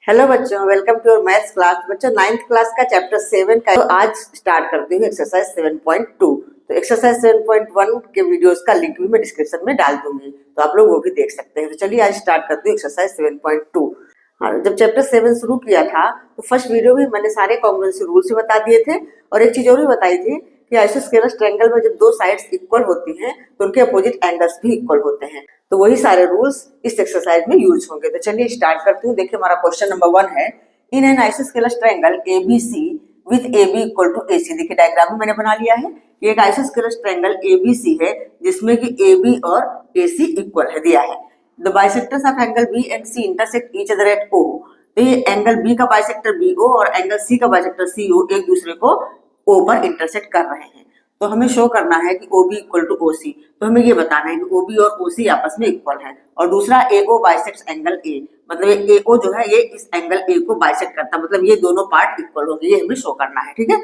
Hello बच्चों, welcome to your maths class. बच्चों, 9th class का चैप्टर 7 का तो आज स्टार्ट करते हुए एक्सरसाइज 7.2। तो एक्सरसाइज 7.1 के वीडियोस का लिंक भी मैं डिस्क्रिप्शन में डाल दूंगी, तो आप लोग वो भी देख सकते हैं। तो चलिए आज स्टार्ट करते हैं एक्सरसाइज 7.2। हाँ, जब चैप्टर 7 शुरू किया था तो फर्स्ट वीडियो में मैंने सारे कॉन्ग्रुएंसी रूल्स भी बता दिए थे, और एक चीज और भी बताई थी कि आइसोस्केलस ट्रायंगल में जब दो साइड्स इक्वल होती हैं तो उनके अपोजिट एंगल्स भी इक्वल होते हैं। तो वही सारे रूल्स इस एक्सरसाइज में यूज होंगे। तो चलिए स्टार्ट करती हूँ। देखिए, हमारा क्वेश्चन नंबर 1 है, in an isosceles triangle ABC with AB equal to AC। देखिए, डायग्राम में मैंने बना लिया है कि एक आइसोस्केलस ट्रायंगल ABC है जिसमें कि AB और AC इक्वल है, दिया है। The bisectors of angle B and C intersect each other at O। तो ये एंगल B का बाइसेक्टर BO और एंगल C का बाइसेक्टर CO एक दूसरे को O पर इंटरसेक्ट कर रहे हैं। तो हमें शो करना है कि OB इक्वल टू OC। तो हमें ये बताना है कि OB और OC आपस में इक्वल है। और दूसरा, AO बाइसेक्ट्स एंगल A, मतलब ये AO जो है ये इस एंगल A को बाइसेक्ट करता है, मतलब ये दोनों पार्ट इक्वल होंगे, ये हमें शो करना है। ठीक है,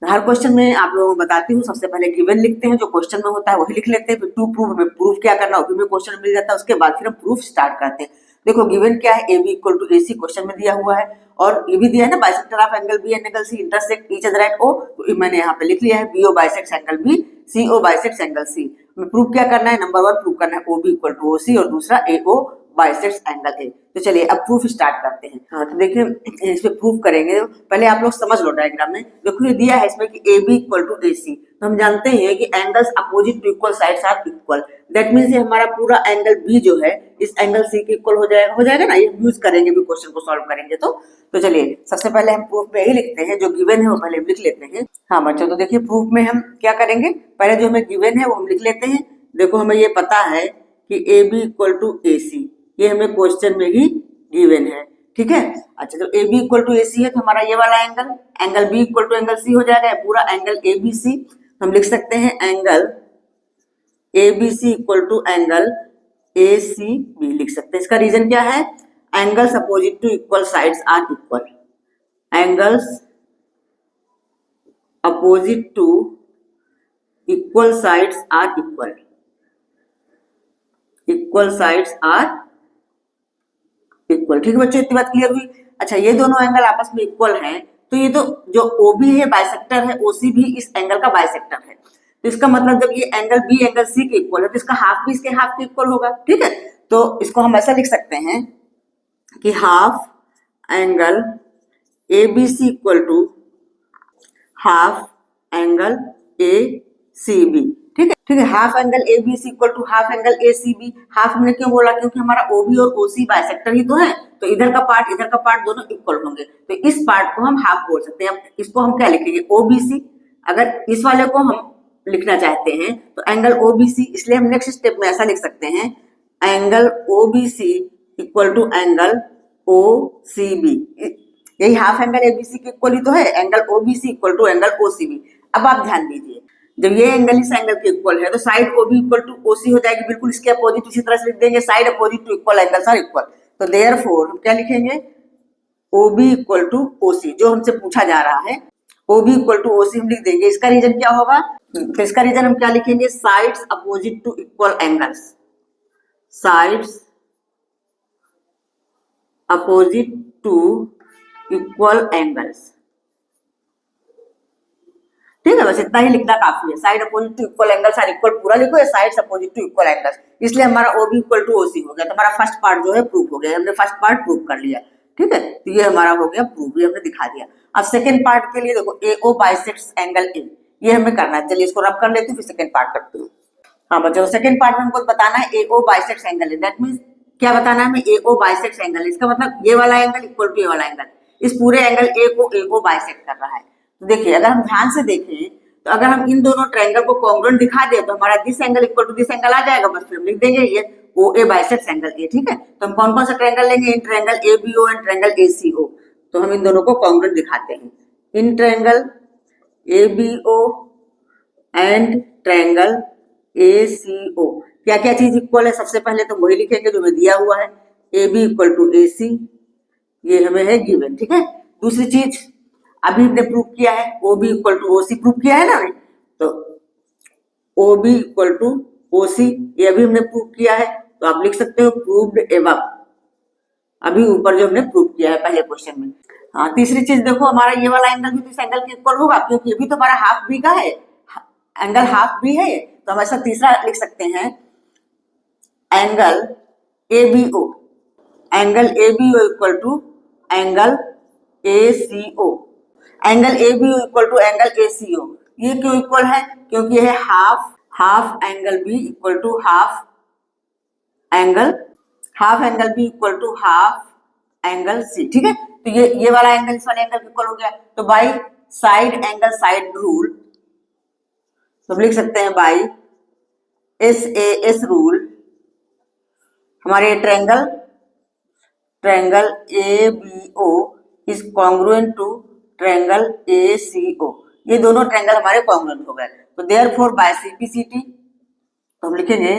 हर क्वेश्चन में आप लोगों को बताती हूँ। सबसे पहले गिवन लिखते हैं, जो क्वेश्चन में होता है वही लिख लेते हैं, फिर टू प्रूफ में प्रूफ क्या करना है क्वेश्चन में मिल जाता है। उसके बाद फिर हम प्रूफ स्टार्ट करते हैं। देखो, गिवन क्या है, AB equal to AC question में दिया हुआ है, और ये भी दिया है ना, bisector of angle B and angle C intersect each other at O। तो मैंने यहाँ पे लिख लिया है BO bisects angle B, CO bisects angle C। हमें प्रूफ क्या करना है, नंबर 1 प्रूफ करना है OB इक्वल टू OC, और दूसरा AO बाइसेक्ट्स एंगल A। तो चलिए अब प्रूफ स्टार्ट करते हैं। हाँ, तो देखिए इस पे प्रूफ करेंगे। पहले आप लोग समझ लो डायग्राम में। देखो, ये दिया है इसमें कि AB इक्वल टू AC। तो हम जानते हैं कि angles opposite to equal sides are equal. That means ये हमारा पूरा एंगल B जो है इस एंगल C के इक्वल हो जाएगा ना। ये यूज करेंगे भी, क्वेश्चन को सॉल्व करेंगे। तो चलिए सबसे पहले हम प्रूफ में यही लिखते हैं, जो गिवन है वो पहले लिख लेते हैं। हाँ बच्चों, तो देखिए प्रूफ में हम क्या करेंगे, पहले जो हमें गिवन है वो हम लिख लेते हैं। देखो, हमें ये पता है कि AB इक्वल टू AC, ये हमें क्वेश्चन में ही गिवन है। ठीक है, अच्छा, तो AB इक्वल टू AC है तो हमारा ये वाला angle B equal to angle C हो जाएगा, पूरा एंगल ABC। हम लिख सकते हैं angle ABC equal to angle ACB लिख सकते हैं। इसका रीजन क्या है, angles opposite to equal sides are equal. Angles opposite to equal sides are equal. Equal sides are equal. ठीक है बच्चों, इतनी बात क्लियर हुई। अच्छा, ये दोनों एंगल आपस में इक्वल हैं, तो ये तो जो OB है बाइसेक्टर है, OC भी इस एंगल का बाइसेक्टर है। तो इसका मतलब जब ये एंगल B एंगल C के इक्वल है तो इसका हाफ भी इसके हाफ के इक्वल होगा। ठीक है, तो इसको हम ऐसा लिख सकते हैं कि half angle ABC equal to half angle ACB। ठीक है, half angle ABC equal to half angle ACB। Half हमने क्यों बोला, क्योंकि हमारा OB और OC बाइसेक्टर ही तो है, तो इधर का पार्ट दोनों इक्वल होंगे, तो इस पार्ट को हम हाफ बोल सकते हैं। इसको हम क्या लिखेंगे, OBC। अगर इस वाले को हम लिखना चाहते हैं तो एंगल OBC, इसलिए हम नेक्स्ट स्टेप में ऐसा लिख सकते हैं, angle OBC equal to angle OCB। यही हाफ एंगल ABC के इक्वल ही तो है, angle OBC equal to angle OCB। अब आप ध्यान दीजिए, जब ये एंगल इस एंगल के इक्वल है तो side OB equal to OC हो जाएगी, बिल्कुल इसके अपोजिट। इसी तरह से लिख देंगे, side opposite to equal angles are equal. तो देयरफॉर हम क्या लिखेंगे, OB इक्वल टू OC, जो हमसे पूछा जा रहा है OB इक्वल टू OC हम लिख देंगे। इसका रीजन क्या होगा, तो इसका रीजन हम क्या लिखेंगे, sides opposite to equal angles. Sides opposite to equal angles. ठीक है, बस इतना ही लिखना काफी है। Side opposite to equal angles are equal पूरा लिखो, या sides opposite to equal angles. इसलिए हमारा OB इक्वल टू OC हो गया। तो हमारा फर्स्ट पार्ट जो है प्रूफ हो गया, हमने फर्स्ट पार्ट प्रूफ कर लिया। ठीक है, तो ये हमारा हो गया प्रूफ, ये हमने दिखा दिया। अब सेकंड पार्ट के लिए देखो, AO बाइसेक्ट्स एंगल A, ये हमें करना है। चलिए इसको रब कर लेते हैं, फिर सेकंड पार्ट करते हैं। हाँ बच्चों, सेकंड पार्ट में हमको बताना है AO bisects angle A। That means क्या बताना है हमें, AO बाइसेक्ट्स एंगल। इसका मतलब ये वाला एंगल इक्वल टू ये वाला एंगल, इस पूरे एंगल A को AO बाइसेक्ट कर रहा है। तो देखिए, अगर हम ध्यान से देखें तो अगर हम इन दोनों ट्रायंगल को कॉन्ग्रुएंट दिखा दे तो हमारा this angle equal to this angle आ जाएगा। बस फिर हम लिख देंगे ये OA बाइसेक्ट्स एंगल A। ठीक है, तो हम कौन कौन सा ट्रायंगल लेंगे, in triangle ABO and triangle ACO। तो हम इन दोनों को कॉन्ग्रुएंट दिखाते हैं, in triangle ABO and triangle ACO। क्या क्या चीज इक्वल है, सबसे पहले तो वही लिखेंगे जो हमें दिया हुआ है, AB इक्वल टू AC, ये हमें है गिवन। ठीक है, दूसरी चीज अभी हमने प्रूव किया है, OB equal to OC prove किया है ना, तो OB इक्वल टू OC ये अभी हमने प्रूव किया है। तो आप लिख सकते हो प्रूव्ड एबव। अभी ऊपर जो हमने प्रूव किया है पहले क्वेश्चन में। हाँ, तीसरी चीज देखो, हमारा ये वाला एंगल भी तो इस एंगल के इक्वल होगा, क्योंकि ये भी तो हमारा हाफ बी का है, एंगल हाफ बी है। तो हम ऐसा तीसरा लिख सकते हैं, angle A B O, angle A B O equal to angle A C O, angle A B O equal to angle A C O. ये क्यों इक्वल है? क्योंकि ये है half angle B equal to half angle B equal to half angle C. ठीक है, तो ये वाला एंगल इस वाले एंगल इक्वल हो गया। तो by side angle side rule, तो हम लिख सकते हैं बाई एस रूल, हमारे triangle A B O is congruent to triangle A C O. ये दोनों ट्रायंगल हमारे कॉन्ग्रुएंट हो गए। तो देयरफॉर बाय सीपीसीटी, तो हम लिखेंगे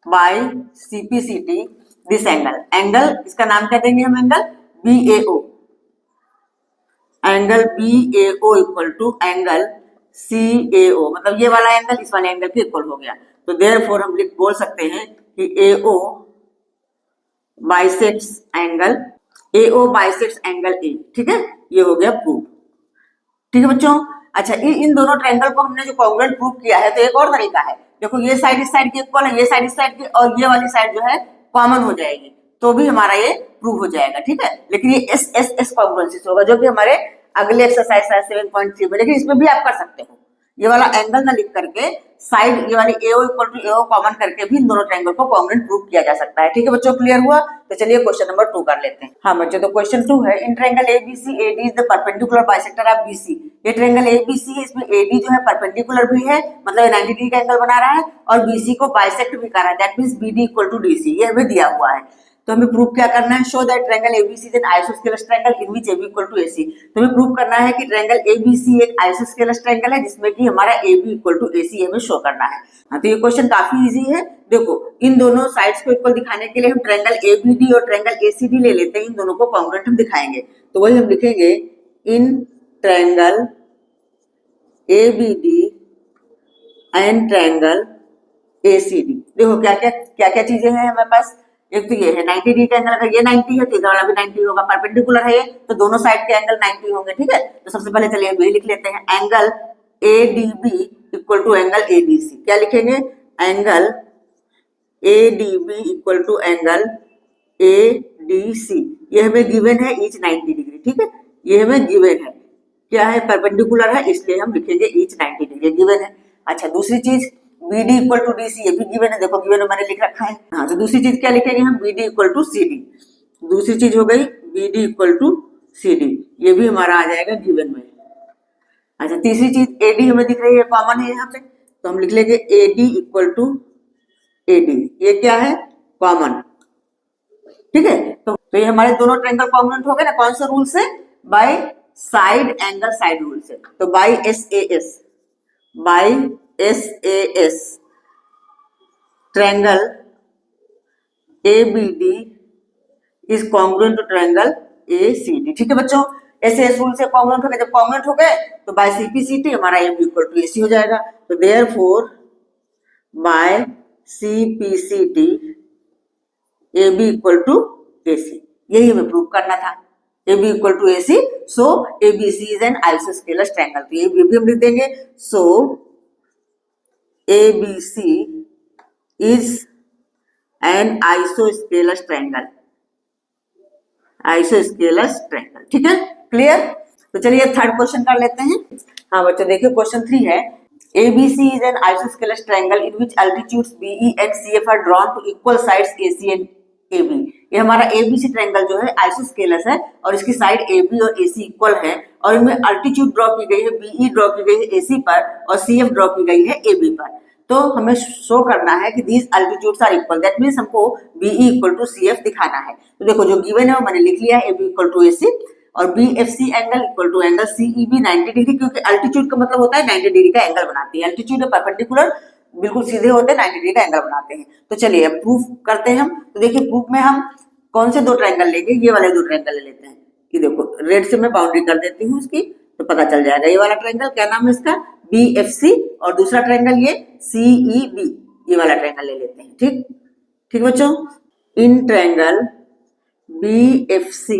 बाय सीपीसीटी दिस एंगल इसका नाम क्या देंगे हम? Angle BAO, angle BAO equal to angle CAO, मतलब ये वाला एंगल इस वाले एंगल के इक्वल हो गया। तो देयरफॉर हम बोल सकते हैं कि AO बाइसेक्ट्स एंगल A। ठीक है, ये हो गया प्रूफ। ठीक है बच्चों। अच्छा, इन दोनों ट्रायंगल को हमने जो कॉन्ग्रुएंट प्रूव किया है, तो एक और तरीका है। देखो, ये साइड इस साइड के इक्वल है, ये साइड इस साइड के, और ये वाली साइड जो है कॉमन हो जाएगी, तो भी हमारा ये प्रूव हो जाएगा। ठीक है, लेकिन ये एस कॉन्ग्रुएंसिस होगा, जो कि हमारे अगले एक्सरसाइज 7.3 में, लेकिन इसमें भी आप कर सकते हो। ये वाला एंगल ना लिख करके साइड ये वाली AO equal to AO common करके भी इन दोनों ट्रायंगल को कॉन्ग्रुएंट प्रूव किया जा सकता है। ठीक है बच्चों, क्लियर हुआ? तो चलिए क्वेश्चन नंबर 2 कर लेते हैं। हाँ बच्चों, तो क्वेश्चन 2 है, in triangle ABC AD is the perpendicular bisector of BC। ये ट्रायंगल ABC है, इसमें AD जो है परपेंडिकुलर भी है, मतलब 90 डिग्री का एंगल बना रहा है, और BC को बाइसेक्ट भी कर रहा है, that means BD equal to DC। ये हमें दिया हुआ है। तो हमें प्रूव क्या करना है? Show that triangle ABC is an isosceles triangle in which AB equal to AC। तो हमें प्रूव करना है कि ट्रायंगल ABC एक आइसोस्केलस ट्रायंगल है, जिसमें कि हमारा AB इक्वल टू AC हमें शो करना है। हाँ, तो ये क्वेश्चन काफी इजी है। देखो, इन दोनों साइड्स को इक्वल दिखाने के लिए हम ट्रायंगल ABD और ट्रायंगल ACD ले लेते हैं, इन दोनों को कॉन्ग्रुएंट हम दिखाएंगे। तो वही हम लिखेंगे, in triangle ABD and triangle ACD। देखो क्या क्या चीजें हैं हमारे पास। एक तो ये है 90 डिग्री का एंगल, अगर ये 90 है तो इधर वाला भी 90 होगा, परपेंडिकुलर है ये, तो दोनों साइड के एंगल 90 होंगे। ठीक है, तो सबसे पहले चलिए हम ये लिख लेते हैं, angle ADB equal to angle ADC। क्या लिखेंगे? Angle ADB equal to angle ADC। ये हमें गिवन है ईच 90 डिग्री। ठीक है, ये हमें गिवन है, क्या है? परपेंडिकुलर है, इसलिए हम लिखेंगे ईच 90 डिग्री गिवन है। अच्छा, दूसरी चीज BD इक्वल टू DC, ये भी गिवन है, देखो गिवन में मैंने लिख रखा है। हाँ, तो दूसरी चीज क्या लिखेंगे हम? BD equal to CD। दूसरी चीज हो गई BD इक्वल टू CD, ये भी हमारा आ जाएगा गिवन में। अच्छा, तीसरी चीज AD हमें दिख रही है, कॉमन है यहाँ पे, तो हम लिख लेंगे AD इक्वल टू AD। ये क्या है? कॉमन। ठीक है, तो ये हमारे दोनों ट्रायंगल कॉन्ग्रुएंट हो गए ना, कौन सा रूल से? By side angle side rule से। तो by SAS triangle ABD is congruent to triangle ACD। ठीक है बच्चों, SAS रूल से कॉन्ग्रुएंट हो गए। जब कॉन्ग्रुएंट हो गए तो बाय CPCT हमारा AB इक्वल टू AC हो जाएगा। तो therefore by CPCT AB equal to AC, यही हमें प्रूव करना था, AB equal to AC। So ABC is an isosceles triangle. तो ये भी हम लिख देंगे, सो ABC is an isosceles triangle। ठीक है, क्लियर? तो चलिए थर्ड क्वेश्चन कर लेते हैं। हाँ बच्चों, देखिए क्वेश्चन 3 है, ABC is an isosceles triangle in which altitudes BE and CF are drawn to equal sides AC and AB। ये हमारा ABC ट्रायंगल जो है आइसोस्केलस है, और इसकी साइड AB और AC इक्वल है, और इनमें अल्टीट्यूड ड्रॉ की गई है, BE ड्रॉ की गई है AC पर, और CF ड्रॉ की गई है AB पर। तो हमें शो करना है कि these altitudes are equal, that means हमको BE इक्वल टू CF दिखाना है। तो देखो, जो गिवन है वो मैंने लिख लिया है, AB इक्वल टू AC, और BFC angle equal to angle CEB 90 degree, क्योंकि अल्टीट्यूड का मतलब होता है 90 डिग्री का एंगल बनाती है। अल्टीट्यूड और परपेंडिकुलर बिल्कुल सीधे होते हैं, 90 डिग्री का एंगल बनाते हैं। तो चलिए अब प्रूफ करते हैं हम। तो देखिए, प्रूफ में हम कौन से दो ट्रायंगल लेंगे? ये वाले दो ट्रायंगल ले लेते हैं। कि देखो, रेड से मैं बाउंड्री कर देती हूँ उसकी, तो पता चल जाएगा। ये वाला ट्रायंगल क्या नाम है इसका? BFC, और दूसरा ट्रायंगल ये CEB, ये वाला ट्रायंगल ले लेते हैं। ठीक बच्चों, in triangle BFC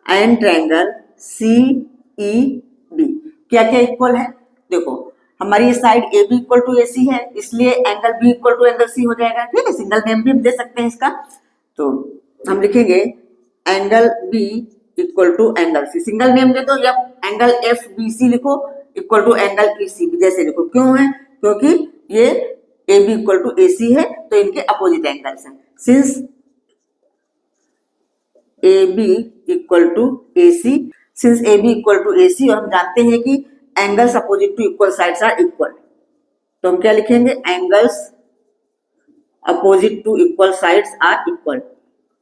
and triangle CEB क्या क्या इक्वल है? देखो हमारी ये side AB equal to AC है, इसलिए angle B equal to angle C हो जाएगा। ठीक है, सिंगल नेम भी हम दे सकते हैं इसका। तो हम लिखेंगे angle B equal to angle C। Single name दे दो या एंगल FBC लिखो इक्वल टू एंगल ECB जैसे लिखो। क्यों है? क्योंकि ये AB इक्वल टू AC है, तो इनके अपोजिट एंगल्स हैं। Since AB equal to AC, since AB equal to AC और हम जानते हैं कि angles opposite to equal sides are equal, तो हम क्या लिखेंगे? Angles opposite to equal sides are equal.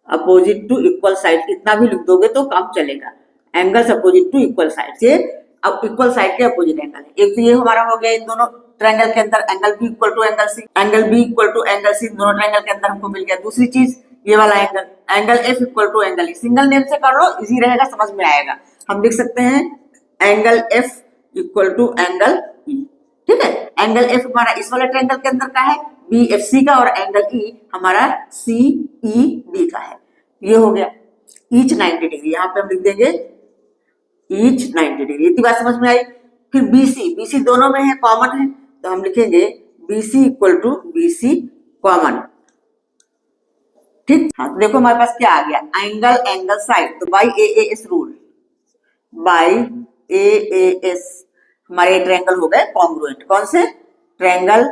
Opposite to equal side इतना भी लिख दोगे तो काम चलेगा। Angles opposite to equal side, ये अब इक्वल साइड के अपोजिट एंगल है। एक तो ये हमारा हो गया इन दोनों ट्रायंगल के अंदर angle B equal to angle C, angle B equal to angle C दोनों ट्रायंगल के अंदर हमको मिल गया। दूसरी चीज ये वाला angle, angle F equal to angle E। Single name से कर लो, इजी रहेगा, समझ में आएगा। हम लिख सकते हैं angle F equal to angle E। ठीक है, एंगल F हमारा इस वाले ट्रायंगल के अंदर का है, BFC का, और एंगल E हमारा CEB का है। ये हो गया ईच 90 डिग्री, यहाँ पे हम लिख देंगे ईच 90 डिग्री। इतनी बात समझ में आई। फिर BC दोनों में है, कॉमन है, तो हम लिखेंगे BC equal to BC common. ठीक, हाँ, तो देखो हमारे पास क्या आ गया, एंगल साइड। तो by AAS rule, by AAS हमारे ट्रायंगल हो गए कॉन्ग्रुएंट। कौन से? Triangle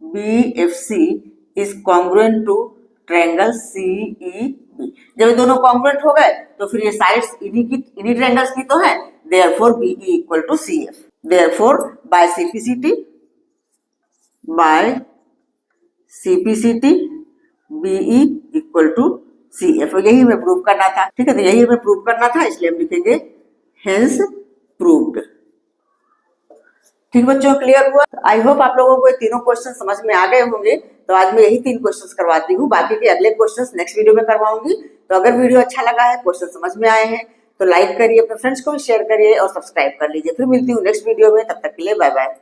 BFC is congruent to triangle CEB। जब ये दोनों कॉन्ग्रुएंट हो गए तो फिर ये साइड्स इन्हीं ट्रायंगल्स की तो है, therefore BE equal to CF। Therefore by CPCT BE equal to CF। यही हमें प्रूव करना था। ठीक है, तो यही हमें प्रूव करना था, इसलिए हम लिखेंगे हेंस प्रूव्ड। ठीक बच्चों, क्लियर हुआ? आई होप आप लोगों को ये तीनों क्वेश्चन समझ में आ गए होंगे। तो आज मैं यही 3 क्वेश्चंस करवाती हूँ, बाकी के अगले क्वेश्चंस नेक्स्ट वीडियो में करवाऊंगी। तो अगर वीडियो अच्छा लगा है, क्वेश्चन समझ में आए हैं, तो लाइक करिए, अपने फ्रेंड्स को भी शेयर करिए और सब्सक्राइब कर लीजिए। फिर मिलती हूँ नेक्स्ट वीडियो में, तब तक के लिए बाय बाय।